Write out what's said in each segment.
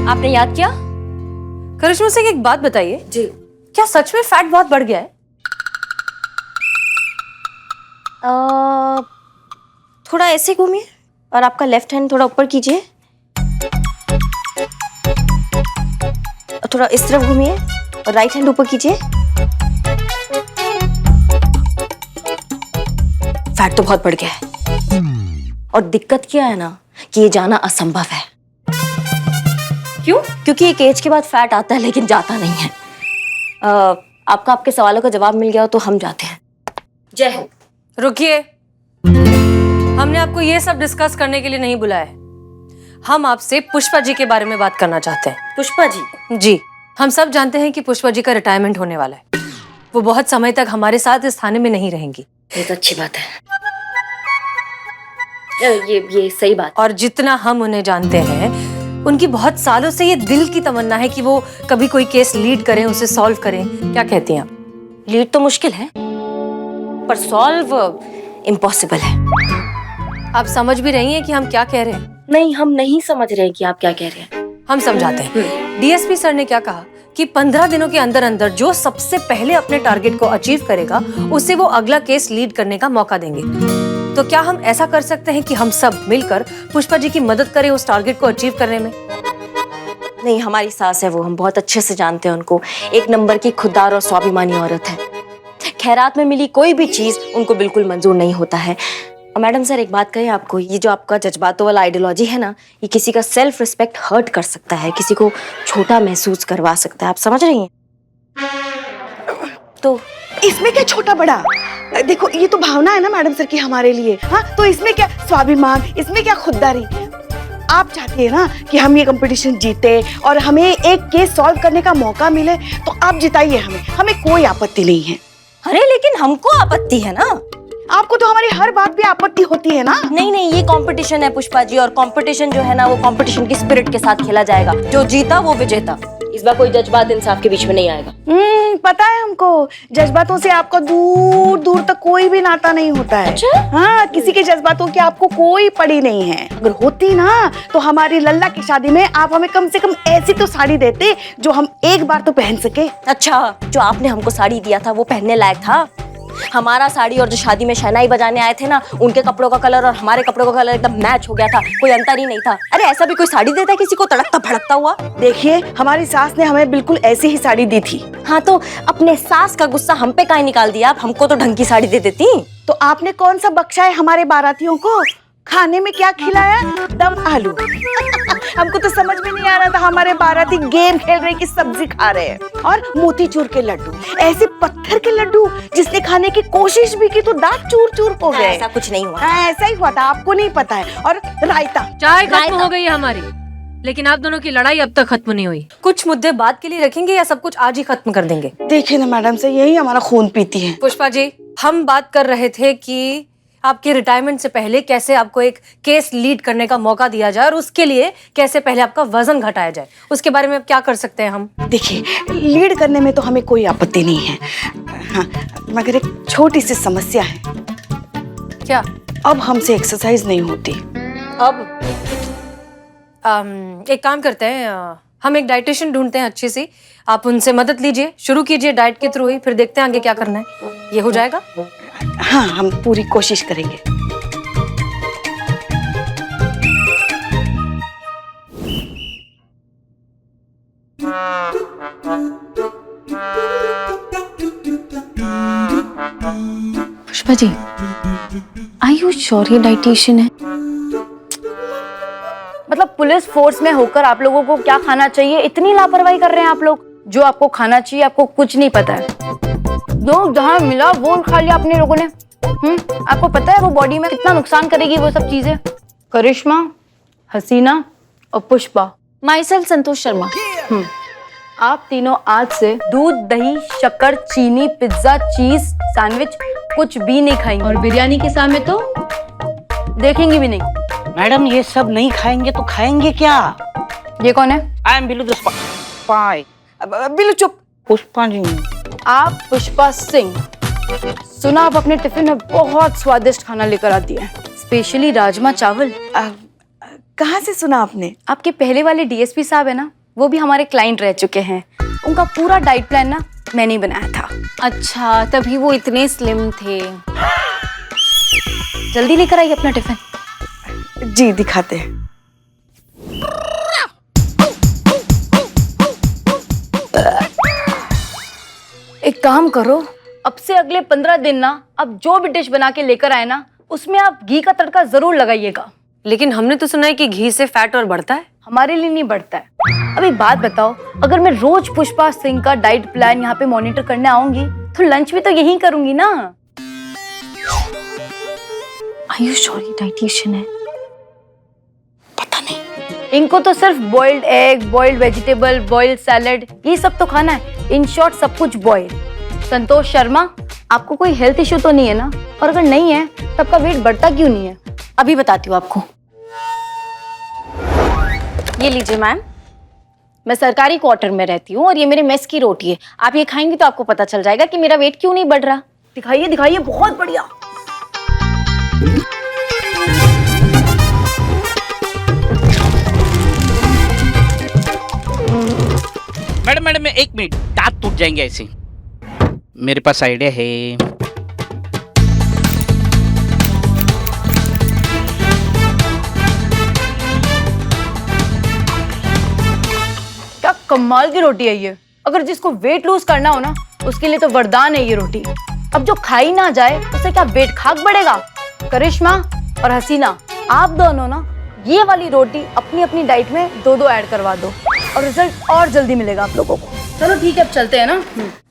आपने याद किया? करिश्मा से एक बात बताइए जी। क्या सच में फैट बहुत बढ़ गया है? थोड़ा ऐसे घूमिए और आपका लेफ्ट हैंड थोड़ा ऊपर कीजिए, थोड़ा इस तरफ घूमिए और राइट हैंड ऊपर कीजिए। फैट तो बहुत बढ़ गया है और दिक्कत क्या है ना कि ये जाना असंभव है। क्यों? क्योंकि एक एज के बाद फैट आता है लेकिन जाता नहीं है। आपका आपके सवालों का जवाब मिल गया हो तो हम जाते हैं। जय हो। रुकिए, हमने आपको ये सब डिस्कस करने के लिए नहीं बुलाया है। हम आपसे पुष्पा जी के बारे में बात करना चाहते हैं। पुष्पा जी? जी, हम सब जानते हैं कि पुष्पा जी का रिटायरमेंट होने वाला है। वो बहुत समय तक हमारे साथ इस थाने में नहीं रहेंगी। ये तो अच्छी बात है। ये सही बात। और जितना हम उन्हें जानते हैं, उनकी बहुत सालों से ये दिल की तमन्ना है कि वो कभी कोई केस लीड करें, उसे सॉल्व करें। क्या कहती हैं आप? लीड तो मुश्किल है पर सॉल्व इम्पॉसिबल है। आप समझ भी रही हैं कि हम क्या कह रहे हैं? नहीं, हम नहीं समझ रहे हैं कि आप क्या कह रहे हैं। हम समझाते हैं। डीएसपी सर ने क्या कहा कि 15 दिनों के अंदर अंदर जो सबसे पहले अपने टारगेट को अचीव करेगा उसे वो अगला केस लीड करने का मौका देंगे। तो क्या हम ऐसा कर सकते हैं कि हम सब मिलकर पुष्पा जी की मदद करें उस टारगेट को अचीव करने में? नहीं, हमारी सास है वो, हम बहुत अच्छे से जानते हैं उनको। एक नंबर की खुददार और स्वाभिमानी औरत है। खैरात में मिली कोई भी चीज उनको बिल्कुल मंजूर नहीं होता है। और मैडम सर एक बात कहें आपको, ये जो आपका जज्बातों वाला आइडियोलॉजी है ना, ये किसी का सेल्फ रिस्पेक्ट हर्ट कर सकता है, किसी को छोटा महसूस करवा सकता है। आप समझ रही हैं? तो इसमें क्या छोटा बड़ा? देखो ये तो भावना है ना मैडम सर की हमारे लिए। हाँ, तो इसमें क्या स्वाभिमान, इसमें क्या खुददारी? आप चाहती है ना कि हम ये कंपटीशन जीते और हमें एक केस सॉल्व करने का मौका मिले, तो आप जिताइए हमें कोई आपत्ति नहीं है। अरे लेकिन हमको आपत्ति है ना। आपको तो हमारी हर बात पे आपत्ति होती है ना। नहीं नहीं, ये कंपटीशन है पुष्पा जी, और कंपटीशन जो है ना वो कंपटीशन की स्पिरिट के साथ खेला जाएगा। जो जीता वो विजेता। इस बार कोई जज्बात इंसाफ के बीच में नहीं आएगा। पता है हमको, जज्बातों से आपका दूर दूर तक कोई भी नाता नहीं होता है। अच्छा? हाँ, किसी के जज्बातों की आपको कोई पड़ी नहीं है। अगर होती ना तो हमारी लल्ला की शादी में आप हमें कम से कम ऐसी तो साड़ी देते जो हम एक बार तो पहन सके। अच्छा, जो आपने हमको साड़ी दिया था वो पहनने लायक था? हमारा साड़ी और जो शादी में शहनाई बजाने आए थे ना, उनके कपड़ों का कलर और हमारे कपड़ों का कलर एकदम मैच हो गया था, कोई अंतर ही नहीं था। अरे ऐसा भी कोई साड़ी देता है किसी को तड़कता भड़कता हुआ? देखिए, हमारी सास ने हमें बिल्कुल ऐसी ही साड़ी दी थी। हाँ, तो अपने सास का गुस्सा हम पे काहे निकाल दिया? आप हमको तो ढंग की साड़ी दे देती। तो आपने कौन सा बख्शा है हमारे बारातियों को? खाने में क्या खिलाया? दम आलू। हमको तो समझ में नहीं आ रहा था हमारे बाराती गेम खेल रहे कि सब्जी खा रहे हैं। और मोतीचूर के लड्डू, ऐसे पत्थर के लड्डू जिसने खाने की कोशिश भी की तो दांत चूर चूर हो गए। ऐसा कुछ नहीं हुआ। हाँ, ऐसा ही हुआ था, आपको नहीं पता है। और रायता। चाय खत्म हो गई है हमारी, लेकिन आप दोनों की लड़ाई अब तक खत्म नहीं हुई। कुछ मुद्दे बात के लिए रखेंगे या सब कुछ आज ही खत्म कर देंगे? देखिए ना मैडम से, यही हमारा खून पीती है। पुष्पा जी, हम बात कर रहे थे कि आपके रिटायरमेंट से पहले कैसे आपको एक केस लीड करने का मौका दिया जाए और उसके लिए कैसे पहले आपका वजन घटाया जाए, उसके बारे में अब क्या कर सकते हैं हम? देखिए, लीड करने में तो हमें कोई आपत्ति नहीं है। हाँ, मगर एक छोटी सी समस्या है। क्या? अब हमसे एक्सरसाइज नहीं होती। अब एक काम करते हैं, हम एक डाइटिशियन ढूंढते हैं अच्छी सी, आप उनसे मदद लीजिए, शुरू कीजिए डाइट के थ्रू ही, फिर देखते हैं आगे क्या करना है। ये हो जाएगा? हाँ, हम पूरी कोशिश करेंगे। Pushpa ji, are you sure ये डाइटिशियन है? मतलब पुलिस फोर्स में होकर आप लोगों को क्या खाना चाहिए इतनी लापरवाही कर रहे हैं आप लोग। जो आपको खाना चाहिए आपको कुछ नहीं पता है। जो जहाँ मिला वो खा लिया अपने लोगों ने। आपको पता है वो बॉडी में कितना नुकसान करेगी वो सब चीजें? करिश्मा, हसीना और पुष्पा। My self Santosh Sharma. आप तीनों आज से दूध, दही, शक्कर, चीनी, पिज्जा, चीज, सैंडविच कुछ भी नहीं खाएंगे। और बिरयानी के सामने तो देखेंगी भी नहीं। मैडम ये सब नहीं खाएंगे तो खाएंगे क्या? ये कौन है? I am Billu spy. Billu चुप। पुष्पा जी। आप पुष्पा सिंह। सुना आप अपने टिफिन में बहुत स्वादिष्ट खाना लेकर आती हैं, स्पेशली राजमा चावल। कहाँ से सुना आपने? आपके पहले वाले डीएसपी साहब है ना, वो भी हमारे क्लाइंट रह चुके हैं। उनका पूरा डाइट प्लान ना मैंने ही बनाया था। अच्छा, तभी वो इतने स्लिम थे। जल्दी लेकर आइए अपना टिफिन। जी दिखाते हैं। एक काम करो, अब से अगले 15 दिन ना अब जो भी डिश बना के लेकर आए ना, उसमें आप घी का तड़का जरूर लगाइएगा। लेकिन हमने तो सुना है कि घी से फैट और बढ़ता है। हमारे लिए नहीं बढ़ता है। अब एक बात बताओ, अगर मैं रोज पुष्पा सिंह का डाइट प्लान यहाँ पे मॉनिटर करने आऊंगी तो लंच भी तो यही करूंगी ना। Are you sure ये डाइटिशियन है? इनको तो सिर्फ boiled egg, boiled vegetable, boiled salad ये सब तो खाना है। इन शॉर्ट सब कुछ बॉइल्ड। संतोष शर्मा, आपको कोई हेल्थ इश्यू तो नहीं है ना? और अगर नहीं है तो आपका वेट बढ़ता क्यों नहीं है? अभी बताती हूँ आपको। ये लीजिए मैम। मैं सरकारी क्वार्टर में रहती हूँ और ये मेरे मेस की रोटी है। आप ये खाएंगी तो आपको पता चल जाएगा कि मेरा वेट क्यों नहीं बढ़ रहा। दिखाइए दिखाइए, बहुत बढ़िया। मैडम एक मिनट, दांत टूट जाएंगे ऐसे। मेरे पास आइडिया है। क्या कमाल की रोटी है ये। अगर जिसको वेट लूज करना हो ना, उसके लिए तो वरदान है ये रोटी। अब जो खाई ना जाए उसे क्या वेट खाक बढ़ेगा? करिश्मा और हसीना, आप दोनों ना ये वाली रोटी अपनी अपनी डाइट में 2-2 ऐड करवा दो और रिजल्ट और जल्दी मिलेगा आप लोगों को। चलो ठीक है, अब चलते हैं ना।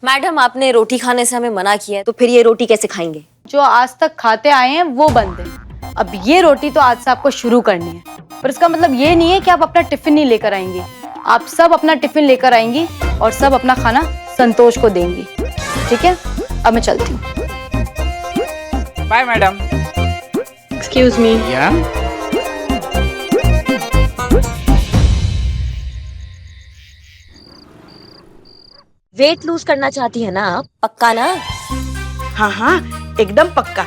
मैडम, आपने रोटी खाने से हमें मना किया है, तो फिर ये रोटी कैसे खाएंगे? जो आज तक खाते आए हैं वो बंद है। अब ये रोटी तो आज से आपको शुरू करनी है, पर इसका मतलब ये नहीं है कि आप अपना टिफिन नहीं लेकर आएंगी। आप सब अपना टिफिन लेकर आएंगी और सब अपना खाना संतोष को देंगी, ठीक है? अब मैं चलती हूँ। Bye madam. Excuse me. या वेट लूज करना चाहती है ना आप? पक्का ना? हाँ हाँ एकदम पक्का।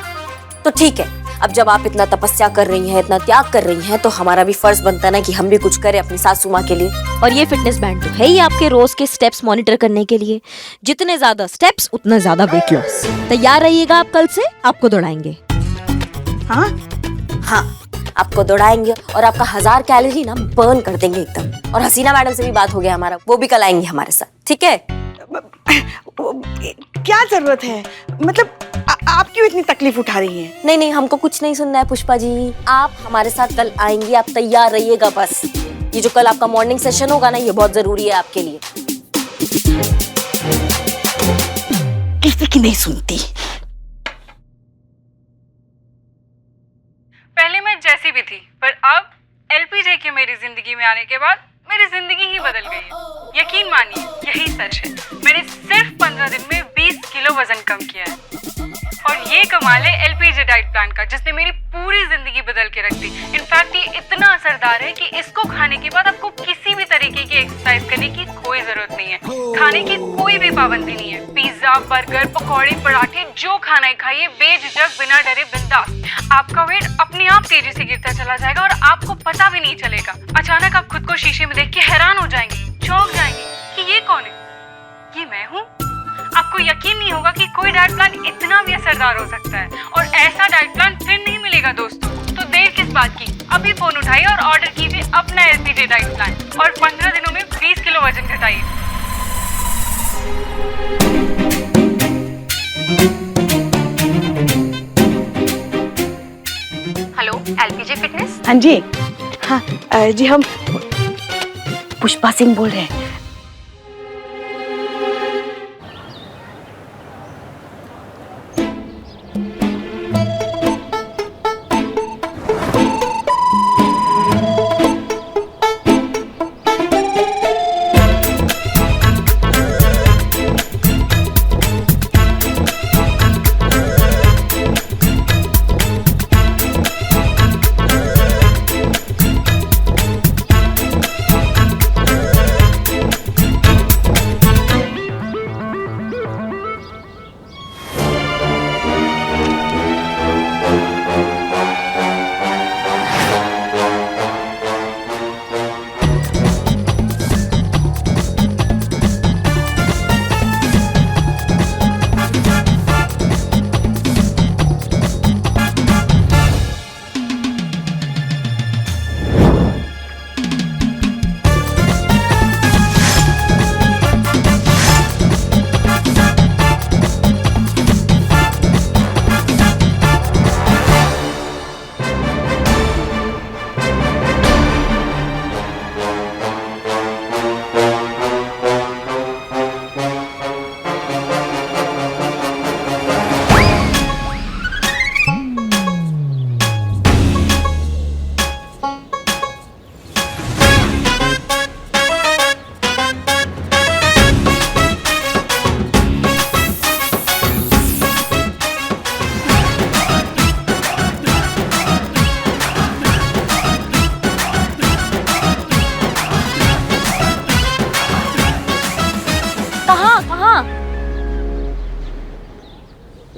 तो ठीक है, अब जब आप इतना तपस्या कर रही हैं, इतना त्याग कर रही हैं, तो हमारा भी फर्ज बनता है ना कि हम भी कुछ करें अपनी सासू माँ के लिए। और ये फिटनेस बैंड तो है ही आपके रोज के स्टेप्स मॉनिटर करने के लिए। जितने ज्यादा स्टेप्स उतना ज्यादा वेट लॉस। तैयार रहिएगा, आप कल से आपको दौड़ाएंगे। हाँ हाँ, आपको दौड़ाएंगे और आपका 1000 कैलोरी ना बर्न कर देंगे एकदम। और हसीना मैडम से भी बात हो गया हमारा, वो भी कल आएंगे हमारे साथ, ठीक है? क्या जरूरत है? मतलब आप क्यों इतनी तकलीफ उठा रही हैं? नहीं नहीं, हमको कुछ नहीं सुनना है पुष्पा जी। आप हमारे साथ कल आएंगी, आप तैयार रहिएगा बस। ये जो कल आपका मॉर्निंग सेशन होगा ना, ये बहुत जरूरी है आपके लिए। किसी की नहीं सुनती। पहले मैं जैसी भी थी, पर अब एलपीजे के मेरी जिंदगी में आने के बाद मेरी जिंदगी ही बदल गई है। यकीन मानिए, यही सच है। मैंने सिर्फ 15 दिन में 20 किलो वजन कम किया है। और ये कमाल है एलपीजे डाइट प्लान का, जिसने मेरी पूरी जिंदगी बदल के रख दी। इनफैक्ट ये इतना असरदार है कि इसको खाने के बाद आपको किसी भी तरीके की एक्सरसाइज करने की कोई जरूरत नहीं है। खाने की कोई भी पाबंदी नहीं है। पिज्जा, बर्गर, पकौड़े, पराठे, जो खाना है खाइए, बेझिझक, बिना डरे, बिंदास। आपका वेट अपने आप तेजी से गिरता चला जाएगा और आपको पता भी नहीं चलेगा। अचानक आप खुद को शीशे में देख के हैरान हो जाएंगे, चौंक जाएंगे कि ये कौन है? ये मैं हूँ। आपको यकीन नहीं होगा कि कोई डाइट प्लान इतना भी असरदार हो सकता है। और ऐसा डाइट प्लान फिर नहीं मिलेगा दोस्तों। तो देर किस बात की? अभी फोन उठाइए और ऑर्डर कीजिए अपना एलपीजे डाइट प्लान और 15 दिनों में 20 किलो वजन घटाइए। Hello, LPG fitness. हाँ जी। हाँ जी, हम पुष्पा सिंह बोल रहे हैं।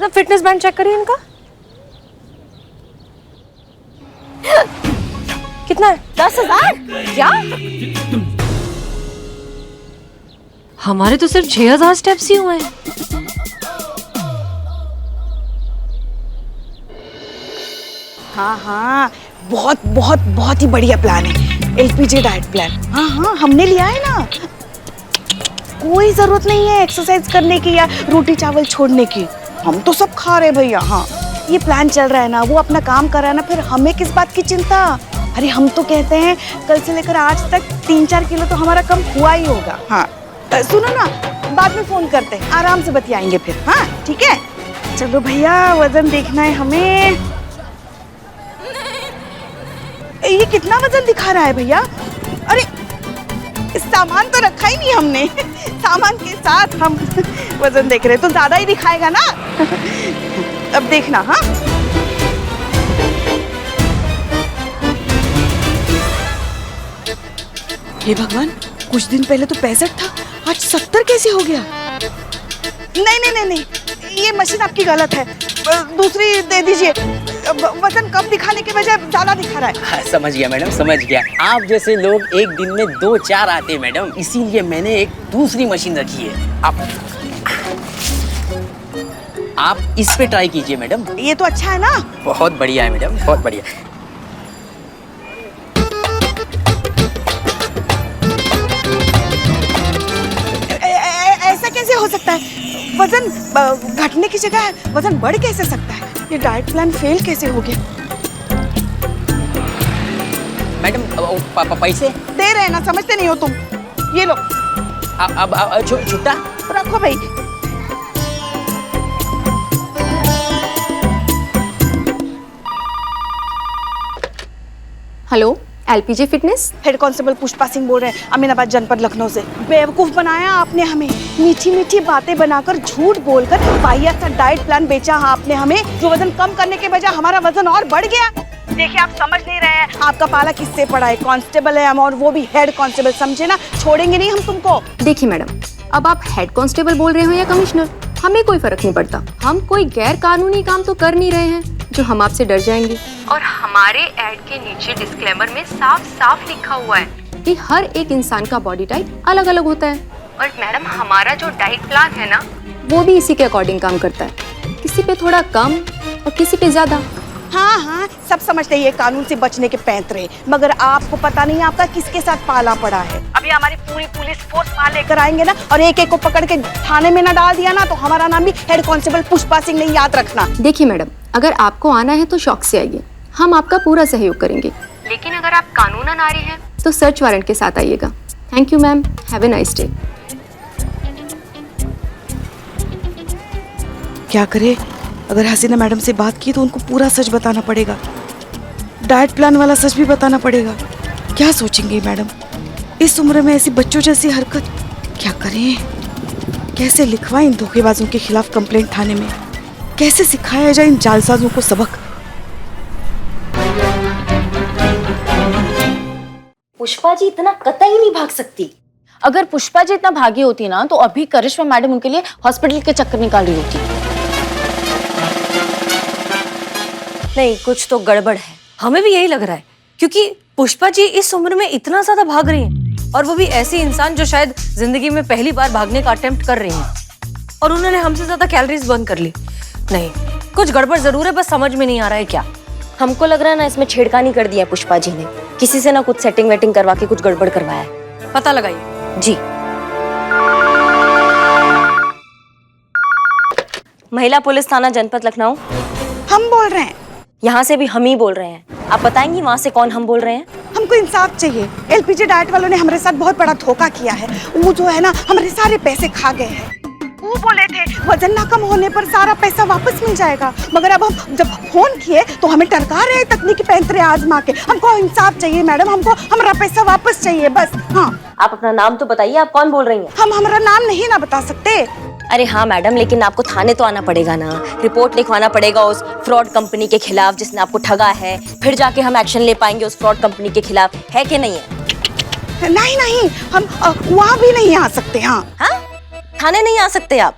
फिटनेस बैंड चेक करिए इनका। कितना है? 10,000? क्या? हमारे तो सिर्फ 6,000 स्टेप्स ही हुए हैं। हाँ हाँ, बहुत बहुत बहुत ही बढ़िया प्लान है, एलपीजे डाइट प्लान। हाँ हाँ, हमने लिया है ना। कोई जरूरत नहीं है एक्सरसाइज करने की या रोटी चावल छोड़ने की, हम तो सब खा रहे भैया। हाँ, ये प्लान चल रहा है ना, वो अपना काम कर रहा है ना, फिर हमें किस बात की चिंता। अरे हम तो कहते हैं कल से लेकर आज तक 3-4 किलो तो हमारा कम हुआ ही होगा। हाँ सुनो ना, बाद में फोन करते हैं, आराम से बतियाएंगे फिर। हाँ ठीक है, चलो भैया वजन देखना है हमें। ये कितना वजन दिखा रहा है भैया? अरे सामान तो रखा ही नहीं हमने, सामान के साथ हम वजन देख रहे हैं तो ज्यादा ही दिखाएगा ना। अब देखना। हाँ हे भगवान, कुछ दिन पहले तो 65 था, आज 70 कैसे हो गया? नहीं नहीं नहीं नहीं, ये मशीन आपकी गलत है, दूसरी दे दीजिए। वजन कम दिखाने के बजाय ज्यादा दिखा रहा है। हाँ, समझ गया मैडम, समझ गया। आप जैसे लोग एक दिन में 2-4 आते हैं मैडम, इसीलिए मैंने एक दूसरी मशीन रखी है। आप इस पे ट्राई कीजिए मैडम। ये तो अच्छा है ना? बहुत बढ़िया है मैडम, बहुत बढ़िया। ऐसा कैसे हो सकता है? वजन घटने की जगह वजन बढ़ कैसे सकता है? ये डाइट प्लान फेल कैसे हो गया? मैडम पैसे दे रहे हैं ना, समझते नहीं हो तुम। ये लो। अब छुट्टा रखो भाई। Hello, LPG fitness. Head constable Pushpa Singh बोल रहे हैं, अमीनाबाद जनपद लखनऊ से। बेवकूफ बनाया आपने हमें, मीठी मीठी बातें बनाकर, झूठ बोलकर वाहियात सा डाइट प्लान बेचा आपने हमें, जो वजन कम करने के बजाय हमारा वजन और बढ़ गया। देखिए आप समझ नहीं रहे हैं, आपका पाला किससे पड़ा है? कांस्टेबल है हम, और वो भी हेड कांस्टेबल, समझे ना? छोड़ेंगे नहीं हम तुमको। देखिए मैडम, अब आप हेड कांस्टेबल बोल रहे हो या कमिश्नर, हमें कोई फर्क नहीं पड़ता। हम कोई गैर कानूनी काम तो कर नहीं रहे हैं जो हम आपसे डर जाएंगे। और हमारे ऐड के नीचे डिस्क्लेमर में साफ साफ लिखा हुआ है कि हर एक इंसान का बॉडी टाइप अलग अलग होता है, और मैडम हमारा जो डाइट प्लान है ना, वो भी इसी के अकॉर्डिंग काम करता है। किसी पे थोड़ा कम और किसी पे ज्यादा। हाँ हाँ, सब समझते हैं ये कानून से बचने के पैंतरे, मगर आपको पता नहीं आपका किसके साथ पाला पड़ा है। अभी हमारी पूरी पुलिस फोर्स वहाँ लेकर आएंगे ना, और एक एक को पकड़ के थाने में ना डाल दिया ना, तो हमारा नाम भी हेड कांस्टेबल पुष्पा सिंह नहीं, याद रखना। देखिए मैडम, अगर आपको आना है तो शौक से आइए, हम आपका पूरा सहयोग करेंगे। लेकिन अगर आप कानूनन आ रहे हैं तो सर्च वारंट के साथ आइएगा। Thank you ma'am, have a nice day. क्या करे? अगर हसीना मैडम से बात की तो उनको पूरा सच बताना पड़ेगा, डाइट प्लान वाला सच भी बताना पड़ेगा। क्या सोचेंगी मैडम? इस उम्र में ऐसी बच्चों जैसी हरकत क्या करें? कैसे लिखवाएं इन धोखेबाजों के खिलाफ कंप्लेंट थाने में? कैसे सिखाया जाए इन जालसाजों को सबक? पुष्पा जी इतना कतई नहीं भाग सकती। अगर पुष्पा जी इतना भागी होती ना, तो अभी करिश्मा मैडम उनके लिए हॉस्पिटल के चक्कर निकाल रही होती। नहीं, कुछ तो गड़बड़ है। हमें भी यही लग रहा है, क्योंकि पुष्पा जी इस उम्र में इतना ज्यादा भाग रही हैं, और वो भी ऐसी इंसान जो शायद जिंदगी में पहली बार भागने का अटेम्प्ट कर रही हैं, और उन्होंने हमसे ज्यादा कैलोरीज बर्न कर ली। नहीं, कुछ गड़बड़ जरूर है, बस समझ में नहीं आ रहा है क्या। हमको लग रहा है ना, इसमें छेड़खानी कर दिया पुष्पा जी ने, किसी से ना कुछ सेटिंग वेटिंग करवा के कुछ गड़बड़ करवाया है। पता लगाइए जी। महिला पुलिस थाना जनपद लखनऊ, हम बोल रहे हैं। यहाँ से भी हम ही बोल रहे हैं। आप बताएंगी वहाँ से कौन हम बोल रहे हैं? हमको इंसाफ चाहिए। एलपीजे डाइट वालों ने हमारे साथ बहुत बड़ा धोखा किया है। वो जो है ना, हमारे सारे पैसे खा गए हैं। वो बोले थे वजन ना कम होने पर सारा पैसा वापस मिल जाएगा, मगर अब हम जब फोन किए तो हमें टरका रहे तकनीकी पैंतरे आजमा के। हमको इंसाफ चाहिए मैडम, हमको हमारा पैसा वापस चाहिए बस। हाँ, आप अपना नाम तो बताइए, आप कौन बोल रही हैं? हम हमारा नाम नहीं ना बता सकते। अरे हाँ मैडम, लेकिन आपको थाने तो आना पड़ेगा ना, रिपोर्ट लिखवाना पड़ेगा उस फ्रॉड कंपनी के खिलाफ जिसने आपको ठगा है, फिर जाके हम एक्शन ले पाएंगे उस फ्रॉड कंपनी के खिलाफ, है कि नहीं है? नहीं नहीं, हम वहाँ भी नहीं आ सकते। हाँ हाँ, थाने नहीं आ सकते आप?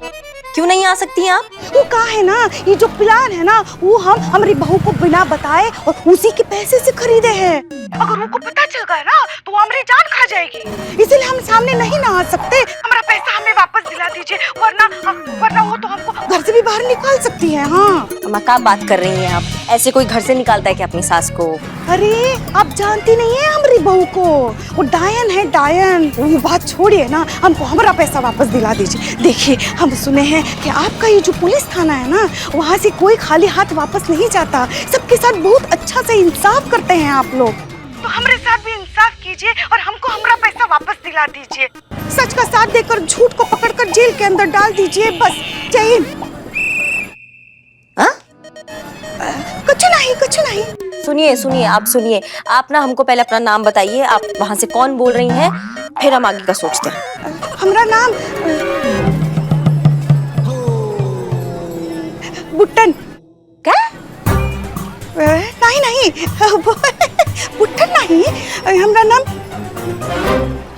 क्यों नहीं आ सकती हैं आप? वो कहा है ना, ये जो प्लान है ना, वो हम हमारी बहू को बिना बताए और उसी के पैसे से खरीदे हैं। अगर उनको पता चल गया ना तो वो हमारी जान खा जाएगी, इसलिए हम सामने नहीं ना आ सकते। हमारा पैसा हमें वापस दिला दीजिए, वरना वो तो हमको घर से भी बाहर निकाल सकती है। हाँ अम्मा क्या बात कर रही हैं आप? ऐसे कोई घर से निकालता है क्या अपनी सास को? अरे आप जानती नहीं है हमारी बहू को, वो डायन है डायन। वो बात छोड़िए ना, हमको हमारा पैसा वापस दिला दीजिए। देखिए हम सुने हैं कि आपका ये जो पुलिस थाना है ना, वहाँ से कोई खाली हाथ वापस नहीं जाता, सबके साथ बहुत अच्छा से इंसाफ करते हैं आप लोग। तो हमारे साथ भी इंसाफ कीजिए और हमको हमारा पैसा वापस दिला दीजिए। सच का साथ देकर झूठ को पकड़कर जेल के अंदर डाल दीजिए, बस। जय हिंद। कुछ नहीं। सुनिए आप सुनिए, आप ना हमको पहले अपना नाम बताइए, आप वहाँ से कौन बोल रही हैं, फिर हम आगे का सोचते हैं। हमारा नाम बुट्टन। क्या? नहीं बुट्टन नहीं, हमारा नाम।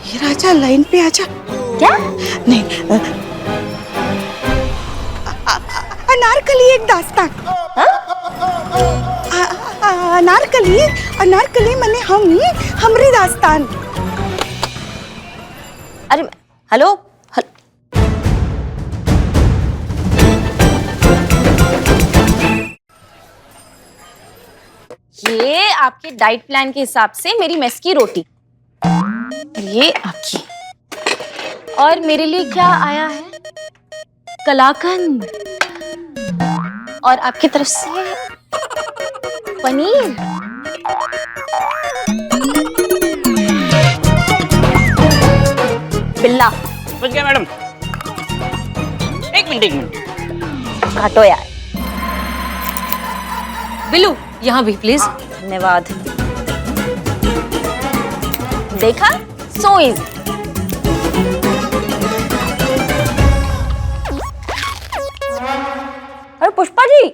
ये राजा लाइन पे आजा। क्या? नहीं, अनारकली एक दास्तान। अनारकली मने हमरी दास्तान। अरे हेलो, ये आपके डाइट प्लान के हिसाब से मेरी मेस की रोटी, ये आपकी, और मेरे लिए क्या आया है? कलाकंद, और आपकी तरफ से पनीर। बिल्ला बच गया मैडम। एक मिनट काटो यार। बिल्लू यहाँ भी प्लीज। धन्यवाद। देखा, सो इजी। अरे पुष्पा जी,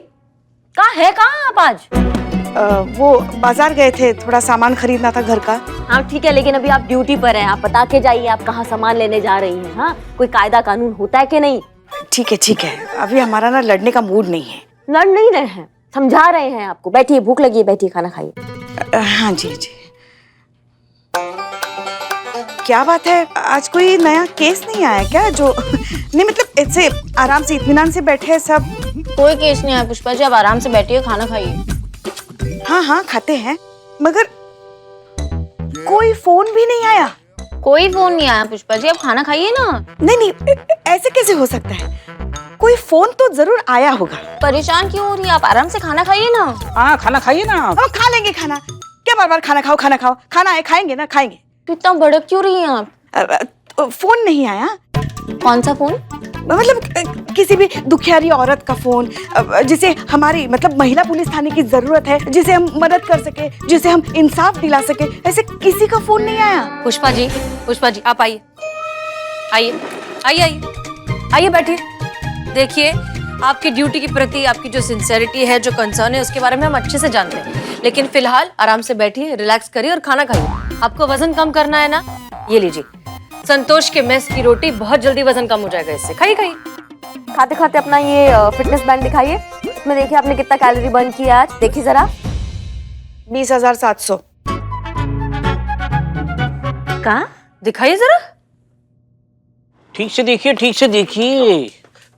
कहाँ आप आज? वो बाजार गए थे, थोड़ा सामान खरीदना था घर का। हाँ ठीक है, लेकिन अभी आप ड्यूटी पर हैं, आप बता के जाइए आप कहाँ सामान लेने जा रही हैं। हाँ, कोई कायदा कानून होता है कि नहीं? ठीक है, अभी हमारा ना लड़ने का मूड नहीं है। लड़ नहीं रहे हैं, समझा रहे हैं आपको। बैठिए, भूख लगी है, बैठिए, खाना खाइए। हाँ जी। क्या बात है, आज कोई नया केस नहीं आया क्या? जो नहीं मतलब ऐसे आराम से इत्मीनान से बैठे हैं सब। कोई केस नहीं आया पुष्पा जी, आप आराम से बैठिए, खाना खाइए। हाँ खाते हैं, मगर कोई फोन भी नहीं आया। कोई फोन नहीं आया पुष्पा जी, आप खाना खाइए ना। नहीं, ऐसे कैसे हो सकता है? कोई फोन तो जरूर आया होगा। परेशान क्यों हो रही है? आप आराम से खाना खाइए ना। हाँ खाना खाइए ना। हम खा लेंगे खाना, क्या बार बार खाना खाओ। खाना है, खाएंगे ना, खाएंगे। तो इतना भड़क क्यों रही हैं आप? फोन नहीं आया। कौन सा फोन? मतलब किसी भी दुखियारी औरत का फोन, जिसे हमारी मतलब महिला पुलिस थाने की जरूरत है, जिसे हम मदद कर सके, जिसे हम इंसाफ दिला सके, ऐसे किसी का फोन नहीं आया। पुष्पा जी आप आइए बैठिए। देखिए, आपकी ड्यूटी के प्रति आपकी जो सिंसेरिटी है, जो कंसर्न है, उसके बारे में हम अच्छे से जानते हैं, लेकिन फिलहाल आराम से बैठिए, रिलैक्स करिए और खाना खाइए। आपको वजन कम करना है ना, ये लीजिए संतोष के मेस की रोटी, बहुत जल्दी वजन कम हो जाएगा इससे। खाइए। खाते खाते अपना ये फिटनेस बैंड दिखाइए, इसमें देखिए आपने कितना कैलोरी बर्न किया आज, देखिए जरा। 20,700। कहाँ? दिखाइए जरा। ठीक से देखिए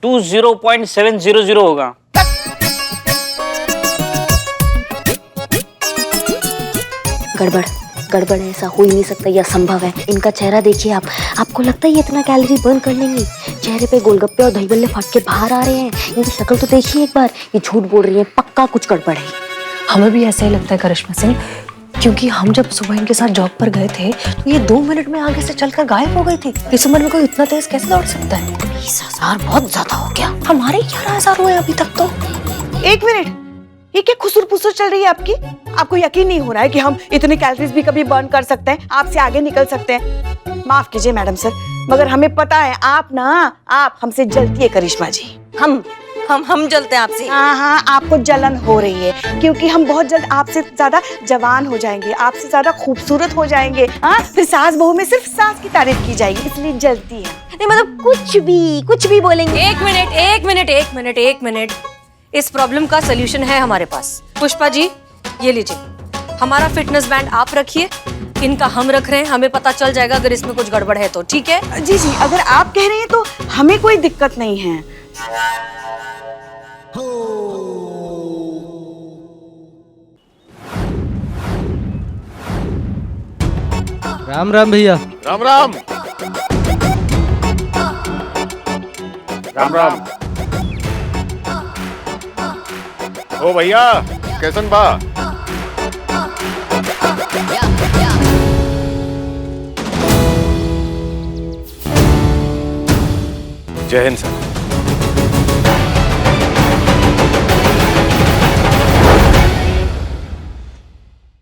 20.700 होगा। गड़बड़ है, ऐसा हो ही नहीं सकता, यह असंभव है। इनका चेहरा देखिए आप, आपको लगता है ये इतना कैलोरी बर्न कर लेंगी? चेहरे पे गोलगप्पे और दही बल्ले फट के बाहर आ रहे हैं, इनकी शक्ल तो देखिए एक बार। ये झूठ बोल रही है, पक्का कुछ गड़बड़ है। हमें भी ऐसा ही लगता है करिश्मा सिंह, क्योंकि हम जब सुबह इनके साथ जॉब पर गए थे तो ये 2 मिनट में आगे से चलकर गायब हो गई थी। इस उम्र में कोई इतना तेज कैसे दौड़ सकता है? 20,000 बहुत ज्यादा हो गया। हमारे 11,000 हुए अभी तक तो। एक मिनट, ये क्या खुसुर पुसुर चल रही है आपकी? आपको यकीन नहीं हो रहा है कि हम इतने कैलोरीज भी कभी बर्न कर सकते हैं, आपसे आगे निकल सकते हैं? माफ कीजिए मैडम सर, मगर हमें पता है आप हमसे जलती है करिश्मा जी। हम जलते हैं आपसे। हाँ हाँ, आपको जलन हो रही है क्योंकि हम बहुत जल्द आपसे ज्यादा जवान हो जाएंगे, आपसे ज्यादा खूबसूरत हो जाएंगे। हाँ, फिर सास बहू में सिर्फ सास की तारीफ की जाएगी, इसलिए जलती है। नहीं मतलब कुछ भी बोलेंगे। एक मिनट। इस प्रॉब्लम का सलूशन है हमारे पास। पुष्पा जी, ये लीजिए, हमारा फिटनेस बैंड आप रखिए, इनका हम रख रहे हैं। हमें पता चल जाएगा अगर इसमें कुछ गड़बड़ है तो, ठीक है? जी जी, अगर आप कह रहे हैं तो हमें कोई दिक्कत नहीं है। राम राम भैया। राम राम। राम राम। ओ भैया, कैसन बा? जय हिंद सर।